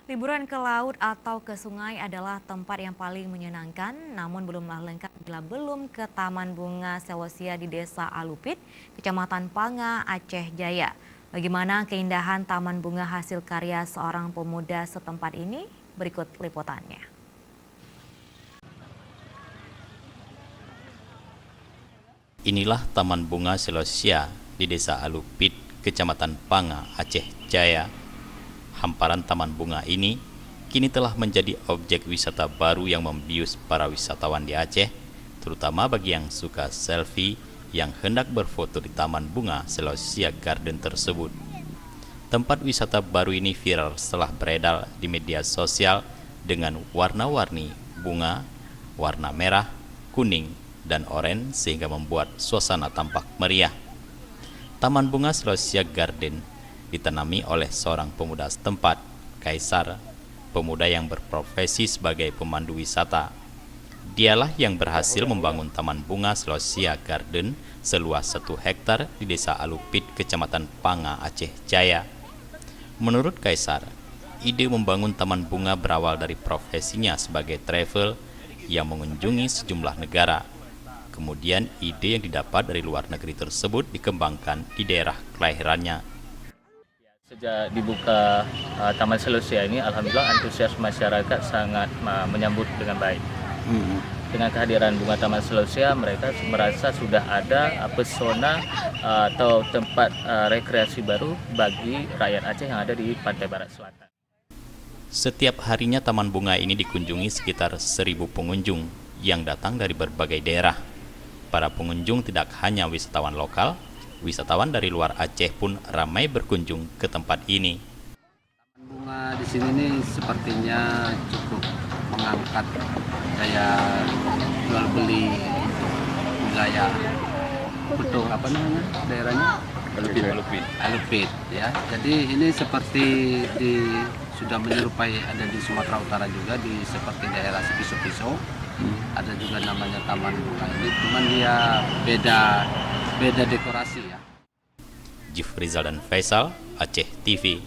Liburan ke laut atau ke sungai adalah tempat yang paling menyenangkan, namun belumlah lengkap bila belum ke Taman Bunga Selosia di Desa Alupit, Kecamatan Panga, Aceh Jaya. Bagaimana keindahan Taman Bunga hasil karya seorang pemuda setempat ini? Berikut liputannya. Inilah Taman Bunga Selosia di Desa Alupit, Kecamatan Panga, Aceh Jaya. Hamparan taman bunga ini kini telah menjadi objek wisata baru yang membius para wisatawan di Aceh, terutama bagi yang suka selfie yang hendak berfoto di Taman Bunga Selosia Garden tersebut. Tempat wisata baru ini viral setelah beredar di media sosial dengan warna-warni bunga, warna merah, kuning, dan oranye sehingga membuat suasana tampak meriah. Taman Bunga Selosia Garden ditanami oleh seorang pemuda setempat, Kaisar, pemuda yang berprofesi sebagai pemandu wisata. Dialah yang berhasil membangun Taman Bunga Selosia Garden seluas 1 hektar di Desa Alupit, Kecamatan Panga, Aceh Jaya. Menurut Kaisar, ide membangun taman bunga berawal dari profesinya sebagai travel yang mengunjungi sejumlah negara. Kemudian ide yang didapat dari luar negeri tersebut dikembangkan di daerah kelahirannya. Sejak dibuka Taman Selosia ini, alhamdulillah antusias masyarakat sangat menyambut dengan baik. Dengan kehadiran bunga Taman Selosia, mereka merasa sudah ada pesona atau tempat rekreasi baru bagi rakyat Aceh yang ada di Pantai Barat Selatan. Setiap harinya taman bunga ini dikunjungi sekitar 1.000 pengunjung yang datang dari berbagai daerah. Para pengunjung tidak hanya wisatawan lokal, wisatawan dari luar Aceh pun ramai berkunjung ke tempat ini. Bunga di sini nih sepertinya cukup mengangkat daya jual beli wilayah Betul apa namanya daerahnya Alupit ya. Jadi ini seperti sudah menyerupai ada di Sumatera Utara juga di seperti daerah Piso-Piso. Ada juga namanya Taman Bunga ini, cuman dia beda dekorasi ya. Jufrizal dan Faisal, Aceh TV.